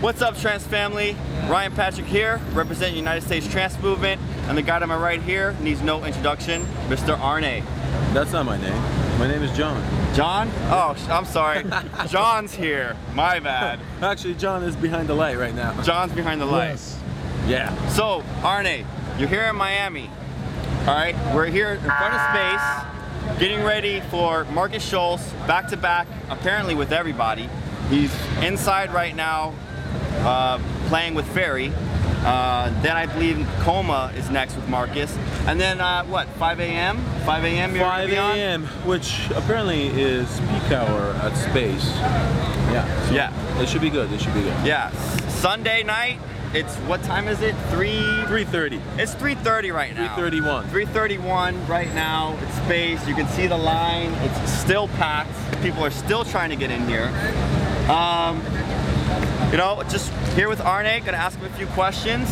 What's up, Trance family? Ryan Patrick here, representing the United States Trance Movement, and the guy to my right here needs no introduction, Mr. Arnej. That's not my name. My name is John. John? Oh, I'm sorry. John's here. My bad. Actually, John is behind the light right now. John's behind the light. Yes. Yeah. So, Arnej, you're here in Miami. All right, we're here in front of Space, getting ready for Markus Schulz, back-to-back, apparently with everybody. He's inside right now, playing with Ferry. Then I believe Coma is next with Markus. And then what, 5 a.m.? 5 a.m. 5 a.m., which apparently is peak hour at Space. Yeah. So yeah. It should be good. It should be good. Yeah. Sunday night. It's, what time is it? 3:30. It's 3:30 right now. 3:31. 3:31 right now. It's Space. You can see the line. It's still packed. People are still trying to get in here. You know, just here with Arnej, gonna ask him a few questions.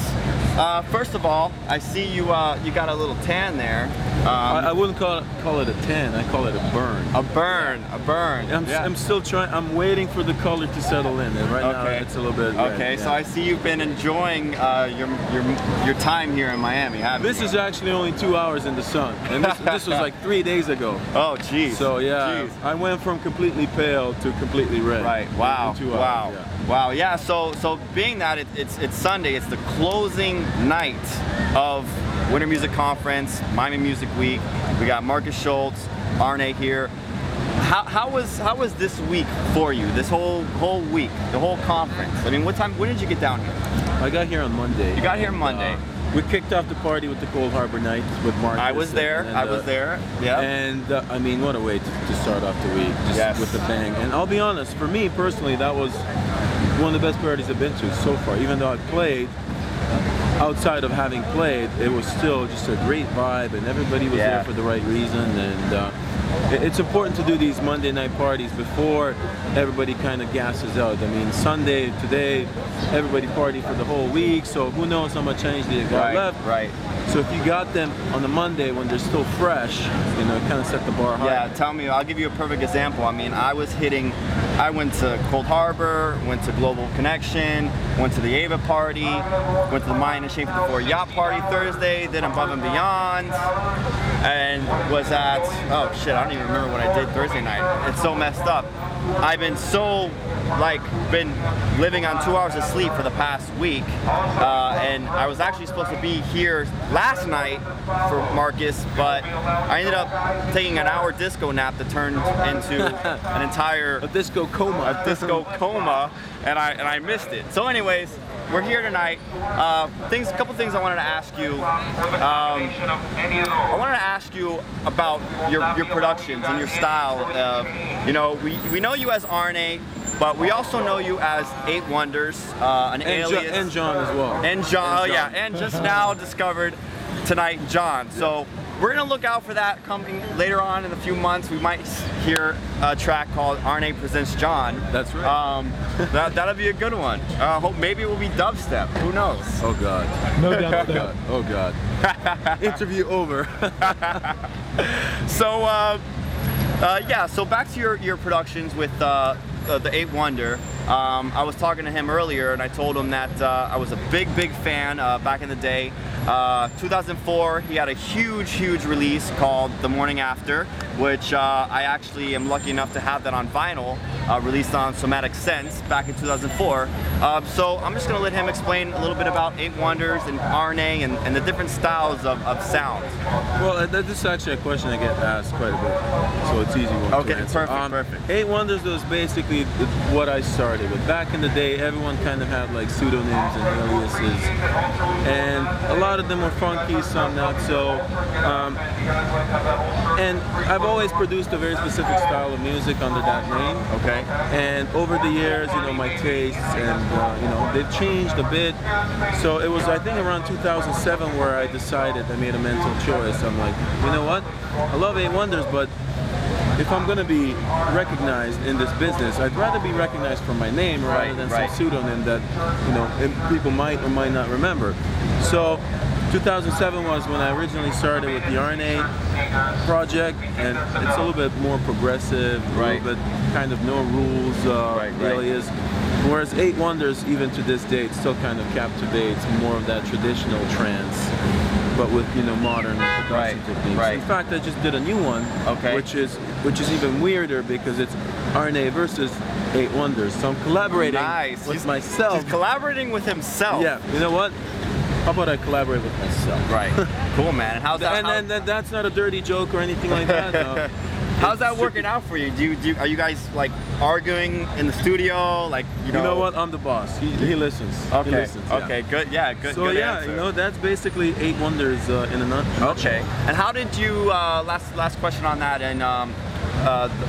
First of all, I see you you got a little tan there. I wouldn't call it a tan, I call it a burn. A burn, a burn. I'm still trying, I'm waiting for the color to settle in, and right now it's a little bit red. Okay, yeah. so I see you've been enjoying your time here in Miami, haven't you? This is actually only 2 hours in the sun, and this was like 3 days ago. Oh, geez. So yeah, Jeez. I went from completely pale to completely red. Right, wow, in 2 hours, wow. yeah. Wow, yeah, so being that it's Sunday, it's the closing night of Winter Music Conference, Miami Music Week. We got Markus Schulz, Arnej here. How was this week for you? This whole week, the whole conference? I mean, when did you get down here? I got here on Monday. You got here Monday. We kicked off the party with the Cold Harbor Nights with Markus. I was there. And, I was there. Yeah. And I mean, what a way to start off the week, just with the bang. And I'll be honest, for me personally, that was one of the best parties I've been to so far. Even though I played, outside of having played, it was still just a great vibe, and everybody was there for the right reason. And it's important to do these Monday night parties before everybody kind of gasses out. I mean, Sunday, today, everybody partied for the whole week, so who knows how much energy they got left. Right. So if you got them on the Monday when they're still fresh, you know, it kind of set the bar high. Yeah, tell me, I'll give you a perfect example. I mean, I went to Cold Harbor, went to Global Connection, went to the Ava party, went to the Mayan and Shane 54 Yacht Party Thursday, then Above and Beyond, and was at, oh shit, I don't even remember what I did Thursday night. It's so messed up. I've been so, been living on 2 hours of sleep for the past week, and I was actually supposed to be here last night for Markus, but I ended up taking an hour disco nap that turned into an entire a disco coma. A disco coma, and I missed it. So anyways, we're here tonight. A couple things I wanted to ask you. I wanted to ask you about your productions and your style. You know, we know you as Arnej, but we also know you as 8 Wonders, an alias. And John as well. And John, oh yeah, and just now discovered tonight John. So we're gonna look out for that coming later on in a few months. We might hear a track called Arnej Presents John. That's right. That'll be a good one. Hope maybe it will be dubstep. Who knows? Oh God. No dubstep. Oh God. Interview over. So yeah. So back to your productions with the 8 Wonder. I was talking to him earlier, and I told him that I was a big fan back in the day. 2004, he had a huge release called The Morning After, which I actually am lucky enough to have that on vinyl, released on Somatic Sense back in 2004. So I'm just going to let him explain a little bit about 8 Wonders and Arnej and the different styles of sound. Well, this is actually a question I get asked quite a bit, so it's easy one to answer. Perfect. 8 Wonders was basically what I started with. Back in the day, everyone kind of had like pseudonyms and aliases, and a lot of them were funky, some not so. And I've always produced a very specific style of music under that name. Okay. And over the years, you know, my tastes and you know, they've changed a bit. So it was, I think, around 2007 where I decided, I made a mental choice. I'm like, you know what? I love 8 Wonders, but if I'm going to be recognized in this business, I'd rather be recognized for my name rather than some pseudonym that, you know, people might or might not remember. So 2007 was when I originally started with the Arnej project, and it's a little bit more progressive, a little bit kind of no rules alias. Whereas 8 Wonders, even to this day, it still kind of captivates more of that traditional trance, but with modern production techniques. In fact, I just did a new one, which is even weirder because it's Arnej versus 8 Wonders. So I'm collaborating with myself. He's collaborating with himself. Yeah. You know what? How about I collaborate with myself? Right. Cool, man. And how's that? And that's not a dirty joke or anything like that. No. How's that working out for you? Are you guys like arguing in the studio? Like you know what? I'm the boss. He listens. Okay. He listens, okay. Good. Yeah. Good. So good yeah, answer. that's basically 8 Wonders in a nutshell. Okay. And how did you? Last question on that. And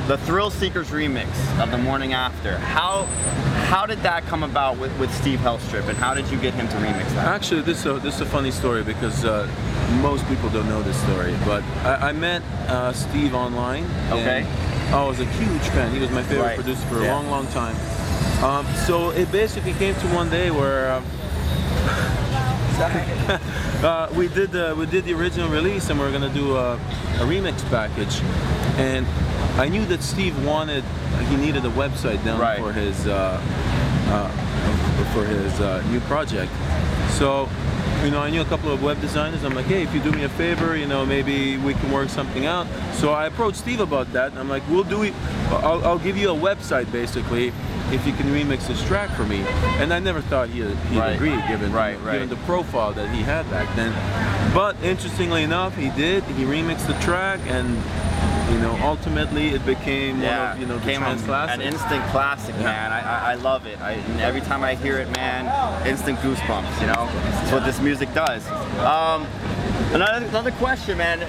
the Thrill Seekers remix of The Morning After. How did that come about with Steve Hellstrip, and how did you get him to remix that? Actually, this is a funny story because most people don't know this story. But I met Steve online. Okay. And I was a huge fan. He was my favorite producer for a long, long time. So it basically came to one day where we did the original release, and we were gonna do a remix package. And I knew that Steve he needed a website down for his new project. So, I knew a couple of web designers. I'm like, hey, if you do me a favor, maybe we can work something out. So I approached Steve about that. I'm like, I'll give you a website basically if you can remix this track for me. And I never thought he'd agree, given the profile that he had back then. But interestingly enough, he did. He remixed the track, and ultimately it became one of the trance classics. An instant classic, man. I love it. And every time I hear it, man, instant goosebumps. That's what this music does. Another question, man.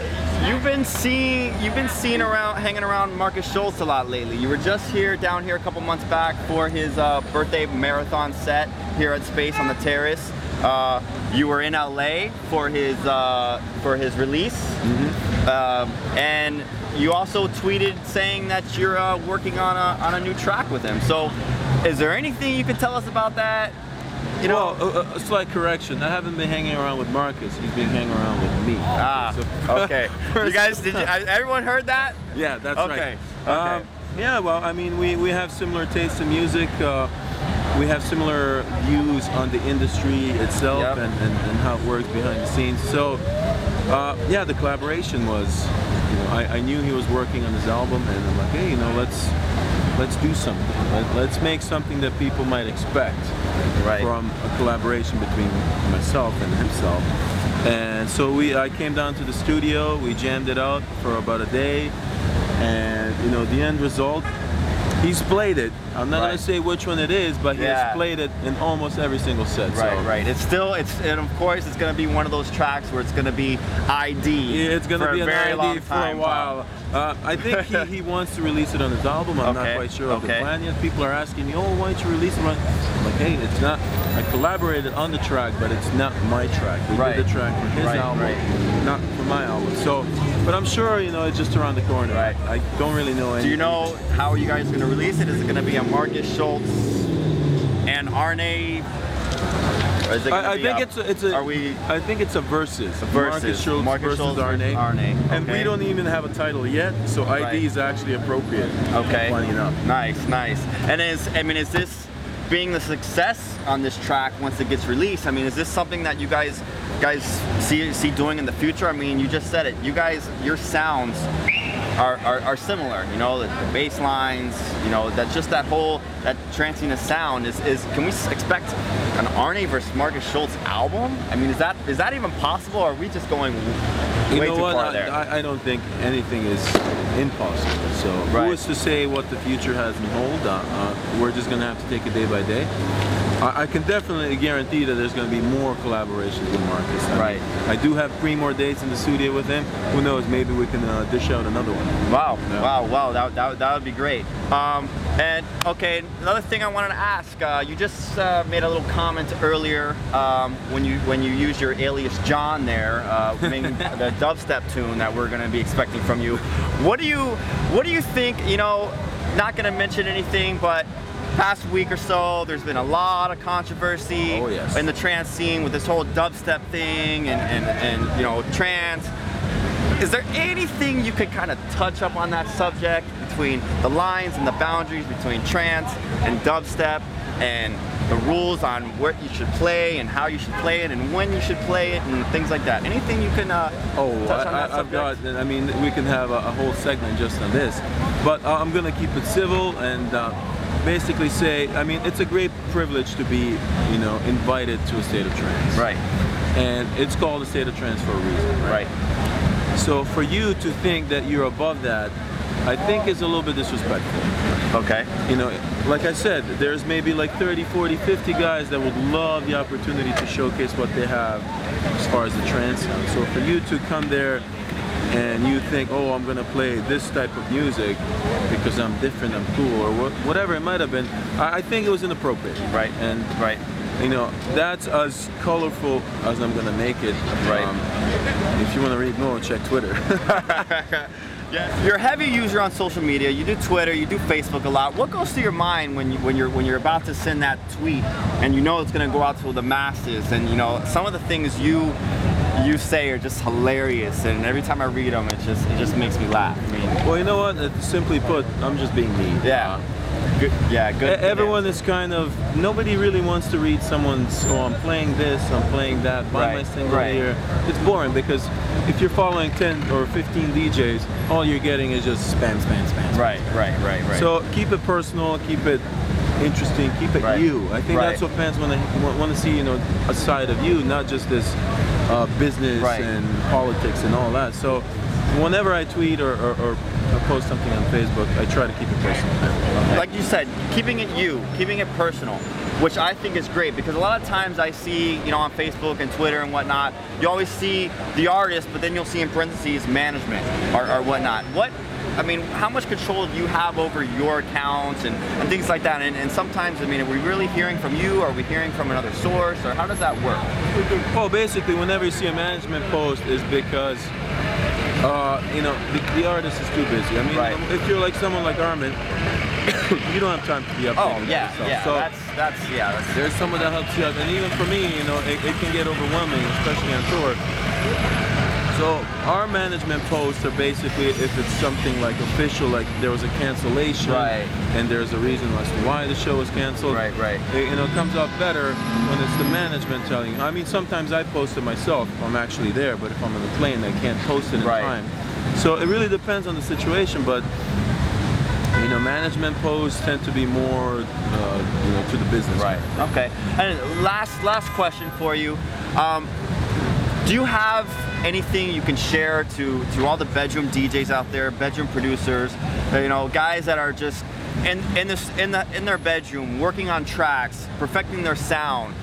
You've been seen hanging around Markus Schulz a lot lately. You were just down here a couple months back for his birthday marathon set here at Space on the Terrace. You were in LA for his release, and you also tweeted saying that you're working on a new track with him. So, is there anything you can tell us about that? Well, a slight correction. I haven't been hanging around with Markus. He's been hanging around with me. Okay. You guys, everyone heard that? Yeah, that's right. Okay. Yeah, well, I mean, we have similar tastes in music. We have similar views on the industry itself and how it works behind the scenes. So, yeah, the collaboration was, I knew he was working on his album, and I'm like, hey, let's do something. Let's make something that people might expect from a collaboration between myself and himself. And so I came down to the studio, we jammed it out for about a day, and the end result, he's played it. I'm not going to say which one it is, but he has played it in almost every single set. Right. And of course, it's going to be one of those tracks where it's going to be ID. It's going to be a very long time for a while. I think he wants to release it on his album. I'm not quite sure of the plan yet. People are asking me, oh, why don't you release it? I'm like, hey, it's not. I collaborated on the track, but it's not my track. We did the track for his album, not for my album. So, but I'm sure it's just around the corner. I don't really know anything. Do you know how you guys are going to release it? Is it going to be a Markus Schulz and Arnej? Or is it I think it's a versus. Markus Schulz versus Arnej. And we don't even have a title yet, so ID is actually appropriate. Okay. Funny enough. Nice. And is this being the success on this track once it gets released? I mean, is this something that you guys see doing in the future? I mean, you just said it. Your sounds are similar. The bass lines. That tranciness sound is. Can we expect an Arnej versus Markus Schulz album? I mean, is that even possible? Or are we just going way too far there? I don't think anything is impossible. So who is to say what the future has in hold? We're just gonna have to take it day by day. I can definitely guarantee that there's going to be more collaborations with Markus. I do have 3 more dates in the studio with him. Who knows? Maybe we can dish out another one. Wow! That would be great. And okay, another thing I wanted to ask. You just made a little comment earlier when you used your alias John there, the dubstep tune that we're going to be expecting from you. What do you think? Not going to mention anything, but past week or so, there's been a lot of controversy in the trance scene with this whole dubstep thing and you know, trance. Is there anything you could kind of touch up on that subject between the lines and the boundaries between trance and dubstep and the rules on what you should play and how you should play it and when you should play it and things like that? Anything you can touch on that subject? I mean, we can have a whole segment just on this, but I'm going to keep it civil and basically say, I mean, it's a great privilege to be, you know, invited to a state of trance. Right. And it's called a state of trance for a reason. Right. So for you to think that you're above that, I think is a little bit disrespectful. Okay. You know, like I said, there's maybe like 30, 40, 50 guys that would love the opportunity to showcase what they have as far as the trance sound. So for you to come there and you think, oh, I'm gonna play this type of music because I'm different, I'm cool, or whatever it might have been, I think it was inappropriate. Right. And you know, that's as colorful as I'm gonna make it. Right. If you want to read more, check Twitter. Yeah. You're a heavy user on social media. You do Twitter, you do Facebook a lot. What goes through your mind when you're about to send that tweet and you know it's going to go out to the masses? And you know some of the things you say are just hilarious. And every time I read them, it just makes me laugh. I mean, well, you know what? Simply put, I'm just being me. Yeah. Good. Everyone is kind of, nobody really wants to read someone's, oh, I'm playing this, I'm playing that, buy my single here. It's boring because if you're following 10 or 15 DJs, all you're getting is just spam. Right. So keep it personal, keep it interesting, keep it you. I think that's what fans want to see, you know, a side of you, not just this business and politics and all that. So whenever I tweet or post something on Facebook, I try to keep it personal. Okay. Like you said, keeping it you, keeping it personal, which I think is great because a lot of times I see, you know, on Facebook and Twitter and whatnot, you always see the artist, but then you'll see in parentheses management or whatnot. I mean, how much control do you have over your accounts and things like that? And sometimes, I mean, are we really hearing from you? Are we hearing from another source? Or how does that work? Well, basically, whenever you see a management post is because you know, the artist is too busy. I mean, if you're like someone like Arnej, you don't have time to be updating yourself. So that's there's someone that helps you out, and even for me, you know, it can get overwhelming, especially on tour. So our management posts are basically if it's something like official, like there was a cancellation, and there's a reason as to why the show was canceled. You know, it comes out better when it's the management telling you. I mean, sometimes I post it myself if I'm actually there, but if I'm on the plane, I can't post it in time. So it really depends on the situation, but you know, management posts tend to be more, you know, to the business. Okay. And last question for you. Do you have anything you can share to all the bedroom DJs out there, bedroom producers, you know, guys that are just in their bedroom working on tracks, perfecting their sound,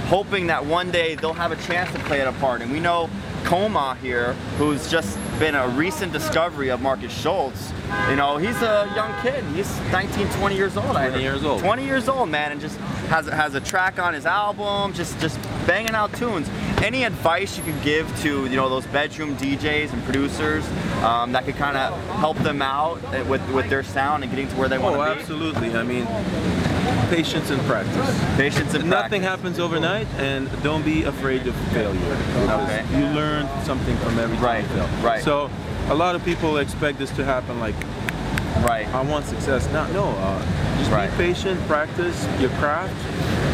hoping that one day they'll have a chance to play at a party? And we know Coma here, who's just been a recent discovery of Markus Schultz. You know, he's a young kid. He's 19, 20 years old. 20 years old. 20 years old, man, and just has a track on his album, just banging out tunes. Any advice you can give to, you know, those bedroom DJs and producers that could kind of help them out with their sound and getting to where they want to be? Oh, absolutely. I mean, patience and practice. Patience and Nothing happens overnight, and don't be afraid of failure. Because you learn something from every time you fail. So a lot of people expect this to happen like, I want success. No, just be patient, practice your craft.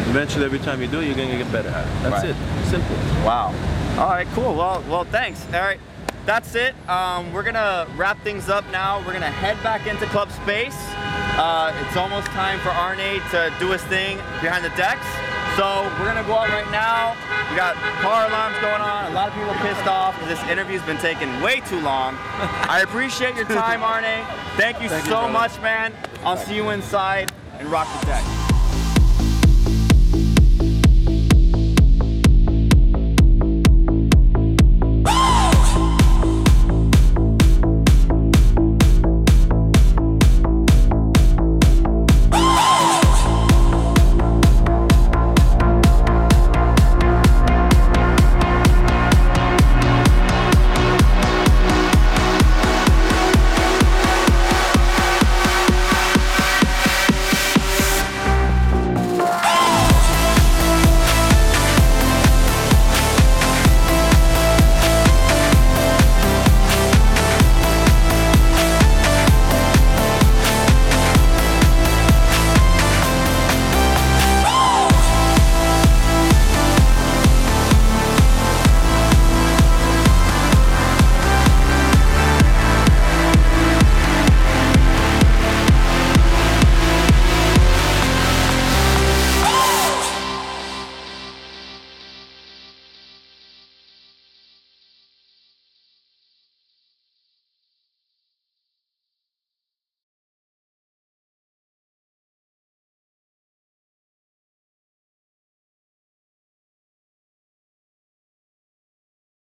Eventually, every time you do it, you're gonna get better at it. That's it. Simple. Wow. All right, cool. Well, thanks. All right, that's it. We're gonna wrap things up now. We're gonna head back into club space. It's almost time for Arnej to do his thing behind the decks. So we're gonna go out right now. We got car alarms going on. A lot of people pissed off because this interview's been taking way too long. I appreciate your time, Arnej. Thank you so much, man. I'll see you inside and rock the deck.